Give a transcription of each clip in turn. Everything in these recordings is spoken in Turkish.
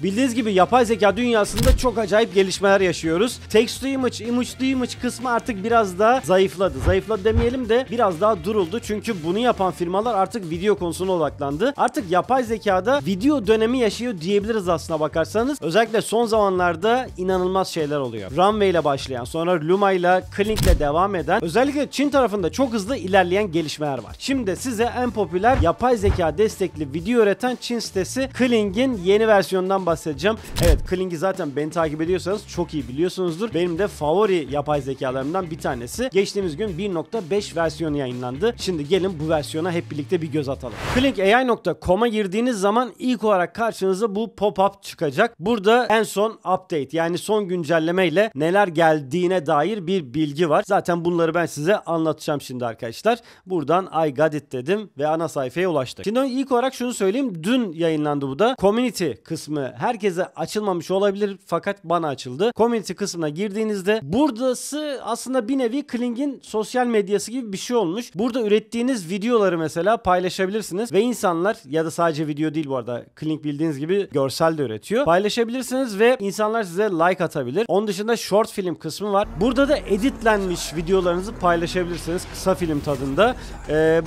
Bildiğiniz gibi yapay zeka dünyasında çok acayip gelişmeler yaşıyoruz. Text to image, image to image kısmı artık biraz daha zayıfladı. Zayıfladı demeyelim de biraz daha duruldu. Çünkü bunu yapan firmalar artık video konusuna odaklandı. Artık yapay zekada video dönemi yaşıyor diyebiliriz aslına bakarsanız. Özellikle son zamanlarda inanılmaz şeyler oluyor. Runway ile başlayan, sonra Luma ile, Kling ile devam eden, özellikle Çin tarafında çok hızlı ilerleyen gelişmeler var. Şimdi size en popüler yapay zeka destekli video üreten Çin sitesi Kling'in yeni versiyonundan bahsedeceğim. Evet, Kling'i zaten beni takip ediyorsanız çok iyi biliyorsunuzdur. Benim de favori yapay zekalarımdan bir tanesi. Geçtiğimiz gün 1.5 versiyonu yayınlandı. Şimdi gelin bu versiyona hep birlikte bir göz atalım. klingai.com'a girdiğiniz zaman ilk olarak karşınıza bu pop-up çıkacak. Burada en son update, yani son güncelleme ile neler geldiğine dair bir bilgi var. Zaten bunları ben size anlatacağım şimdi arkadaşlar. Buradan I got it dedim ve ana sayfaya ulaştık. Şimdi ilk olarak şunu söyleyeyim. Dün yayınlandı bu da. Community kısmı herkese açılmamış olabilir fakat bana açıldı. Community kısmına girdiğinizde buradası aslında bir nevi Kling'in sosyal medyası gibi bir şey olmuş. Burada ürettiğiniz videoları mesela paylaşabilirsiniz ve insanlar, ya da sadece video değil bu arada, Kling bildiğiniz gibi görsel de üretiyor. Paylaşabilirsiniz ve insanlar size like atabilir. Onun dışında short film kısmı var. Burada da editlenmiş videolarınızı paylaşabilirsiniz kısa film tadında.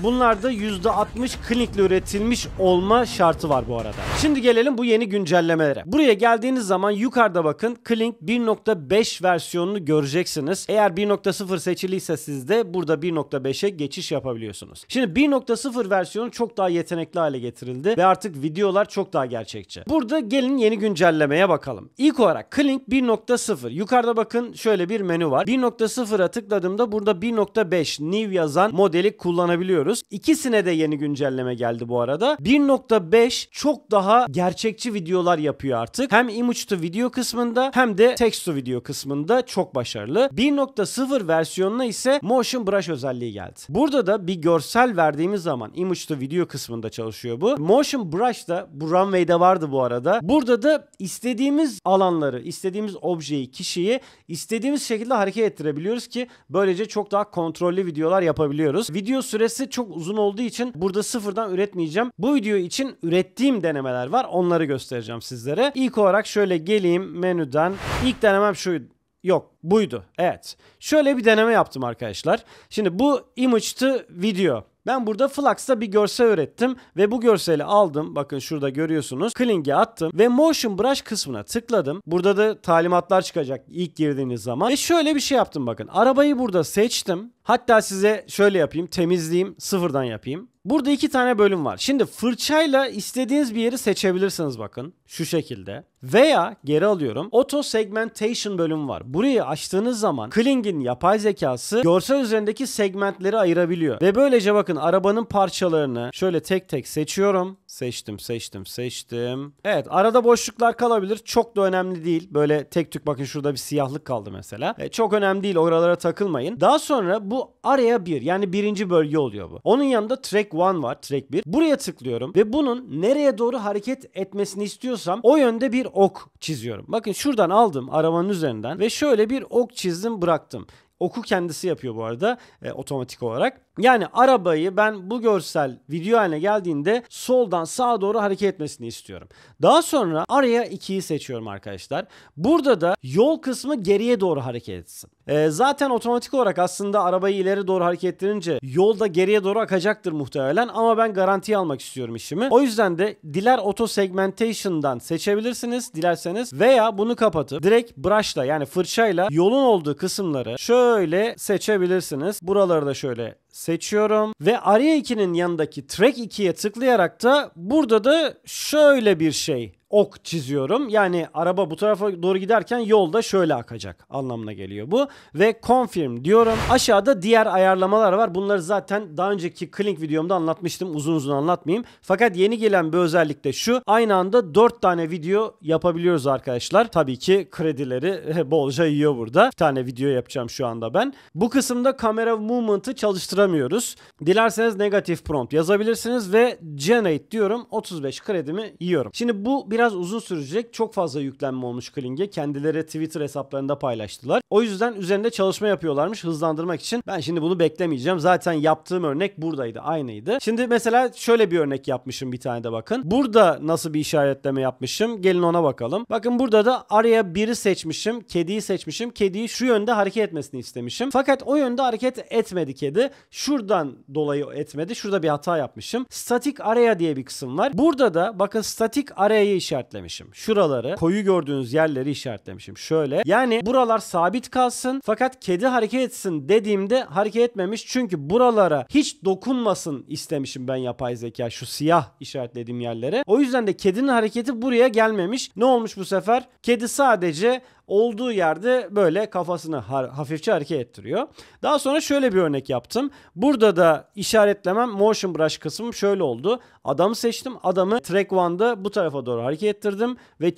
Bunlar da %60 Kling'le üretilmiş olma şartı var bu arada. Şimdi gelelim bu yeni güncellemelere. Buraya geldiğiniz zaman yukarıda bakın, Kling 1.5 versiyonunu göreceksiniz. Eğer 1.0 seçiliyse sizde burada 1.5'e geçiş yapabiliyorsunuz. Şimdi 1.0 versiyonu çok daha yetenekli hale getirildi ve artık videolar çok daha gerçekçi. Burada gelin yeni güncellemeye bakalım. İlk olarak Kling 1.0. Yukarıda bakın şöyle bir menü var. 1.0'a tıkladığımda burada 1.5 new yazan modeli kullanabiliyoruz. İkisine de yeni güncelleme geldi bu arada. 1.5 çok daha gerçekçi videolar yapıyor artık. Hem image to video kısmında hem de text to video kısmında çok başarılı. 1.0 versiyonuna ise motion brush özelliği geldi. Burada da bir görsel verdiğimiz zaman image to video kısmında çalışıyor bu. Motion brush da bu Runway'de vardı bu arada. Burada da istediğimiz alanları, istediğimiz objeyi, kişiyi istediğimiz şekilde hareket ettirebiliyoruz ki böylece çok daha kontrollü videolar yapabiliyoruz. Video süresi çok uzun olduğu için burada sıfırdan üretmeyeceğim. Bu video için ürettiğim denemeler var. Onları göstereceğim sizlere. İlk olarak şöyle geleyim menüden. İlk denemem şuydu. Yok, buydu. Evet. Şöyle bir deneme yaptım arkadaşlar. Şimdi bu image to video. Ben burada Flux'ta bir görsel ürettim ve bu görseli aldım. Bakın şurada görüyorsunuz. Kling'e attım ve Motion Brush kısmına tıkladım. Burada da talimatlar çıkacak ilk girdiğiniz zaman. Ve şöyle bir şey yaptım bakın. Arabayı burada seçtim. Hatta size şöyle yapayım. Temizleyeyim. Sıfırdan yapayım. Burada iki tane bölüm var. Şimdi fırçayla istediğiniz bir yeri seçebilirsiniz bakın. Şu şekilde. Veya geri alıyorum. Auto Segmentation bölümü var. Burayı açtığınız zaman Kling'in yapay zekası görsel üzerindeki segmentleri ayırabiliyor. Ve böylece bakın arabanın parçalarını şöyle tek tek seçiyorum. Seçtim. Evet, arada boşluklar kalabilir. Çok da önemli değil. Böyle tek tük bakın şurada bir siyahlık kaldı mesela. Çok önemli değil. Oralara takılmayın. Daha sonra bu araya bir, yani birinci bölge oluyor bu. Onun yanında Track 1 var. Track 1. Buraya tıklıyorum ve bunun nereye doğru hareket etmesini istiyorsam o yönde bir ok çiziyorum. Bakın şuradan aldım arabanın üzerinden ve şöyle bir ok çizdim, bıraktım. Oku kendisi yapıyor bu arada otomatik olarak. Yani arabayı ben bu görsel video haline geldiğinde soldan sağa doğru hareket etmesini istiyorum. Daha sonra araya 2'yi seçiyorum arkadaşlar. Burada da yol kısmı geriye doğru hareket etsin. Zaten otomatik olarak aslında arabayı ileri doğru hareket ettirince yolda geriye doğru akacaktır muhtemelen ama ben garantiye almak istiyorum işimi. O yüzden de diler Auto Segmentation'dan seçebilirsiniz dilerseniz veya bunu kapatıp direkt brush'la, yani fırçayla yolun olduğu kısımları şöyle seçebilirsiniz. Buraları da şöyle seçiyorum ve araya 2'nin yanındaki Track 2'ye tıklayarak da burada da şöyle bir şey, ok çiziyorum. Yani araba bu tarafa doğru giderken yolda şöyle akacak anlamına geliyor bu. Ve confirm diyorum. Aşağıda diğer ayarlamalar var. Bunları zaten daha önceki Kling videomda anlatmıştım. Uzun uzun anlatmayayım. Fakat yeni gelen bir özellik de şu. Aynı anda 4 tane video yapabiliyoruz arkadaşlar. Tabii ki kredileri bolca yiyor burada. Bir tane video yapacağım şu anda ben. Bu kısımda kamera movement'ı çalıştıramıyoruz. Dilerseniz negatif prompt yazabilirsiniz ve generate diyorum. 35 kredimi yiyorum. Şimdi bu biraz uzun sürecek. Çok fazla yüklenme olmuş Kling'e. Kendileri Twitter hesaplarında paylaştılar. O yüzden üzerinde çalışma yapıyorlarmış hızlandırmak için. Ben şimdi bunu beklemeyeceğim. Zaten yaptığım örnek buradaydı. Aynıydı. Şimdi mesela şöyle bir örnek yapmışım bir tane de bakın. Burada nasıl bir işaretleme yapmışım? Gelin ona bakalım. Bakın burada da araya biri seçmişim. Kediyi seçmişim. Kediyi şu yönde hareket etmesini istemişim. Fakat o yönde hareket etmedi kedi. Şuradan dolayı etmedi. Şurada bir hata yapmışım. Static area diye bir kısım var. Burada da bakın static area'yı işaretlemişim. Şuraları, koyu gördüğünüz yerleri işaretlemişim. Şöyle. Yani buralar sabit kalsın. Fakat kedi hareket etsin dediğimde hareket etmemiş. Çünkü buralara hiç dokunmasın istemişim ben yapay zeka. Şu siyah işaretlediğim yerlere. O yüzden de kedinin hareketi buraya gelmemiş. Ne olmuş bu sefer? Kedi sadece olduğu yerde böyle kafasını hafifçe hareket ettiriyor. Daha sonra şöyle bir örnek yaptım. Burada da işaretlemem motion brush kısmım şöyle oldu. Adamı seçtim. Adamı track 1'da bu tarafa doğru hareket ettirdim ve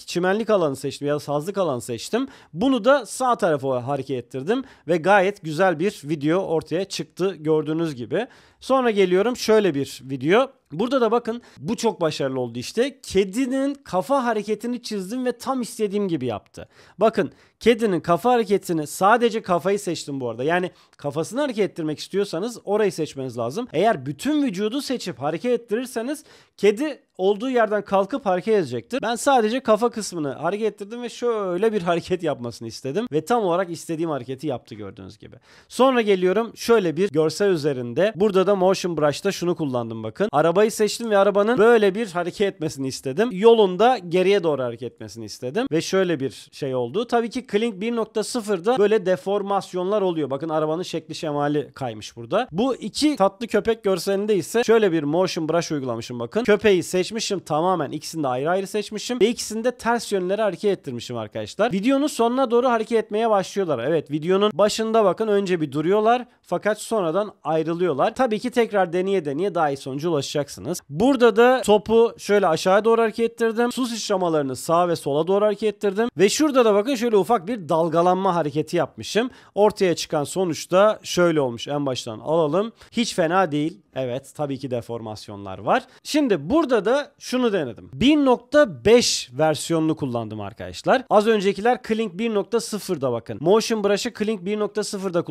çimenlik alanı seçtim ya da sazlık alanı seçtim. Bunu da sağ tarafa hareket ettirdim ve gayet güzel bir video ortaya çıktı gördüğünüz gibi. Sonra geliyorum şöyle bir video. Burada da bakın bu çok başarılı oldu işte. Kedinin kafa hareketini çizdim ve tam istediğim gibi yaptı. Bakın kedinin kafa hareketini sadece kafayı seçtim bu arada. Yani kafasını hareket ettirmek istiyorsanız orayı seçmeniz lazım. Eğer bütün vücudu seçip hareket ettirirseniz kedi olduğu yerden kalkıp hareket edecektir. Ben sadece kafa kısmını hareket ettirdim ve şöyle bir hareket yapmasını istedim. Ve tam olarak istediğim hareketi yaptı gördüğünüz gibi. Sonra geliyorum şöyle bir görsel üzerinde. Burada da motion brush'ta şunu kullandım bakın. Arabayı seçtim ve arabanın böyle bir hareket etmesini istedim. Yolunda geriye doğru hareket etmesini istedim. Ve şöyle bir şey oldu. Tabii ki Kling 1.0'da böyle deformasyonlar oluyor. Bakın arabanın şekli şemali kaymış burada. Bu iki tatlı köpek görselinde ise şöyle bir motion brush uygulamışım bakın. Köpeği seçmişim tamamen. İkisini de ayrı ayrı seçmişim. Ve ikisini de ters yönlere hareket ettirmişim arkadaşlar. Videonun sonuna doğru hareket etmeye başlıyorlar. Evet, videonun başında bakın önce bir duruyorlar. Fakat sonradan ayrılıyorlar. Tabii ki tekrar deneye deneye daha iyi sonuca ulaşacaksınız. Burada da topu şöyle aşağıya doğru hareket ettirdim. Su sıçramalarını sağa ve sola doğru hareket ettirdim. Ve şurada da bakın şöyle ufak bir dalgalanma hareketi yapmışım. Ortaya çıkan sonuçta şöyle olmuş. En baştan alalım. Hiç fena değil. Evet, tabii ki deformasyonlar var. Şimdi burada da şunu denedim. 1.5 versiyonunu kullandım arkadaşlar. Az öncekiler Kling 1.0'da bakın. Motion Brush'ı Kling 1.0'da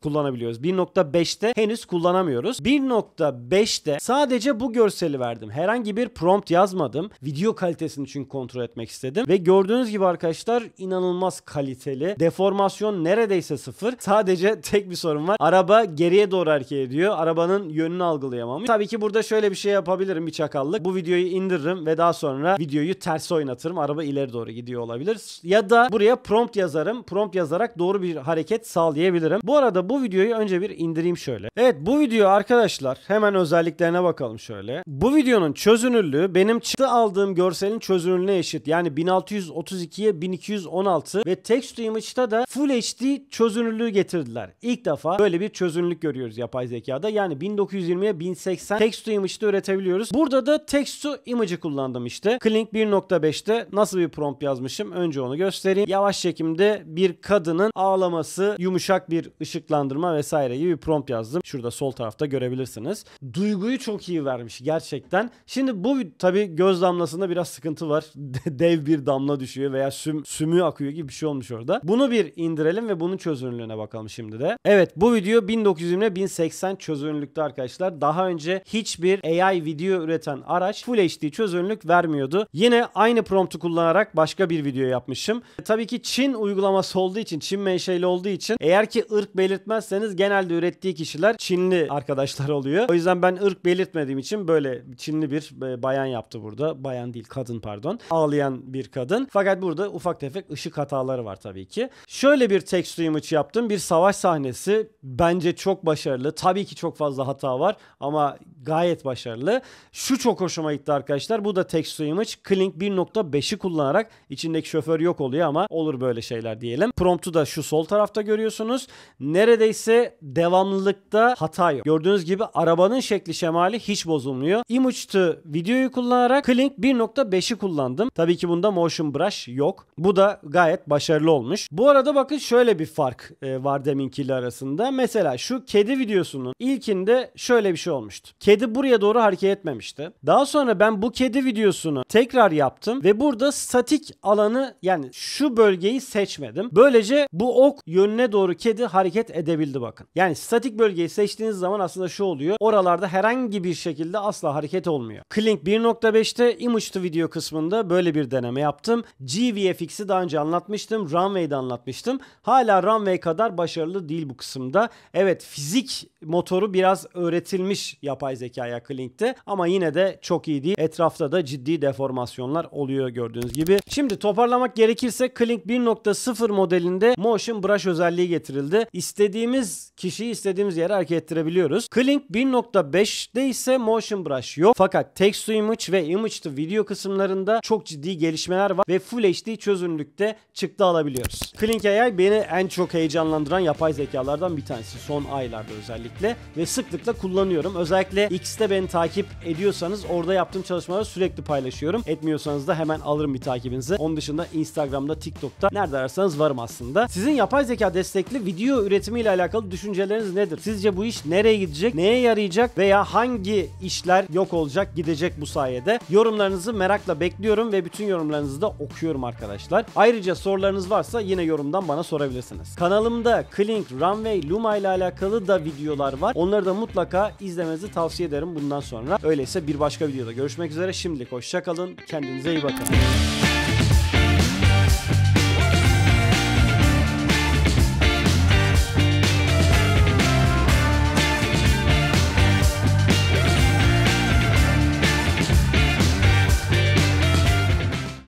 kullanabiliyoruz. 1.5'te henüz kullanamıyoruz. 1.5'te sadece bu görseli verdim. Herhangi bir prompt yazmadım. Video kalitesini çünkü kontrol etmek istedim. Ve gördüğünüz gibi arkadaşlar inanılmaz kaliteli. Deformasyon neredeyse sıfır. Sadece tek bir sorun var. Araba geriye doğru hareket ediyor. Arabanın yönünü algılayamamış. Tabii ki burada şöyle bir şey yapabilirim, bir çakallık. Bu videoyu indiririm ve daha sonra videoyu ters oynatırım. Araba ileri doğru gidiyor olabilir. Ya da buraya prompt yazarım. Prompt yazarak doğru bir hareket sağlayabilirim. Bu arada bu videoyu önce bir indireyim şöyle. Evet, bu video arkadaşlar hemen özelliklerine bakalım şöyle. Bu videonun çözünürlüğü benim çıktı aldığım görselin çözünürlüğüne eşit. Yani 1632'ye 1216 ve text to image'da da Full HD çözünürlüğü getirdiler. İlk defa böyle bir çözünürlük görüyoruz yapay zekada. Yani 1920'ye 1080 text to image'de üretebiliyoruz. Burada da text to image'ı kullandım işte. Kling 1.5'te nasıl bir prompt yazmışım? Önce onu göstereyim. Yavaş çekimde bir kadının ağlaması, yumuşak bir ışıklandırma vesaire gibi bir prompt yazdım. Şurada sol tarafta görebilirsiniz. Duyguyu çok iyi vermiş gerçekten. Şimdi bu tabii göz damlasında biraz sıkıntı var. Dev bir damla düşüyor veya sümüğü akıyor gibi bir şey olmuş orada. Bunu bir indirelim ve bunun çözünürlüğüne bakalım şimdi de. Evet, bu video 1920'ye 1080 çözünürlükte arkadaşlar. Daha önce hiçbir AI video üreten araç Full HD çözünürlük vermiyordu. Yine aynı promptu kullanarak başka bir video yapmışım. Tabii ki Çin uygulaması olduğu için, Çin menşeli olduğu için eğer ki ırk belirtmezseniz genelde ürettiği kişiler Çinli arkadaşlar oluyor. O yüzden ben ırk belirtmediğim için böyle Çinli bir bayan yaptı burada. Bayan değil, kadın pardon. Ağlayan bir kadın. Fakat burada ufak tefek ışık hataları var tabii ki. Şöyle bir text to image yaptım. Bir savaş sahnesi. Bence çok başarılı. Tabii ki çok fazla hata var ama gayet başarılı. Şu çok hoşuma gitti arkadaşlar. Bu da text to image. Kling 1.5'i kullanarak içindeki şoför yok oluyor ama olur böyle şeyler diyelim. Promptu da şu sol tarafta görüyorsunuz. Neredeyse devamlılıkta hata yok. Gördüğünüz gibi arabanın şekli şemali hiç bozulmuyor. Image to videoyu kullanarak Kling 1.5'i kullandım. Tabii ki bunda motion brush yok. Bu da gayet başarılı olmuş. Bu arada bakın şöyle bir fark var deminkiyle arasında. Mesela şu kedi videosunun ilkinde şöyle şöyle bir şey olmuştu. Kedi buraya doğru hareket etmemişti. Daha sonra ben bu kedi videosunu tekrar yaptım ve burada statik alanı, yani şu bölgeyi seçmedim. Böylece bu ok yönüne doğru kedi hareket edebildi bakın. Yani statik bölgeyi seçtiğiniz zaman aslında şu oluyor. Oralarda herhangi bir şekilde asla hareket olmuyor. Kling 1.5'te Image to Video kısmında böyle bir deneme yaptım. GVFX'i daha önce anlatmıştım. Runway'de anlatmıştım. Hala Runway kadar başarılı değil bu kısımda. Evet, fizik motoru biraz öğretilmiş yapay zekaya Kling'de ama yine de çok iyi değil. Etrafta da ciddi deformasyonlar oluyor gördüğünüz gibi. Şimdi toparlamak gerekirse Kling 1.0 modelinde Motion Brush özelliği getirildi. İstediğimiz kişiyi istediğimiz yere hareket ettirebiliyoruz. Kling 1.5'de ise Motion Brush yok. Fakat Text to Image ve Image to Video kısımlarında çok ciddi gelişmeler var ve Full HD çözünürlükte çıktı alabiliyoruz. Kling AI beni en çok heyecanlandıran yapay zekalardan bir tanesi. Son aylarda özellikle ve sıklıkla kullanıyorum. Özellikle X'te beni takip ediyorsanız orada yaptığım çalışmaları sürekli paylaşıyorum. Etmiyorsanız da hemen alırım bir takibinizi. Onun dışında Instagram'da, TikTok'ta nerede ararsanız varım aslında. Sizin yapay zeka destekli video üretimiyle alakalı düşünceleriniz nedir? Sizce bu iş nereye gidecek? Neye yarayacak? Veya hangi işler yok olacak, gidecek bu sayede? Yorumlarınızı merakla bekliyorum ve bütün yorumlarınızı da okuyorum arkadaşlar. Ayrıca sorularınız varsa yine yorumdan bana sorabilirsiniz. Kanalımda Kling, Runway, Luma ile alakalı da videolar var. Onları da mutlaka izlemenizi tavsiye ederim bundan sonra. Öyleyse bir başka videoda görüşmek üzere. Şimdilik hoşça kalın. Kendinize iyi bakın.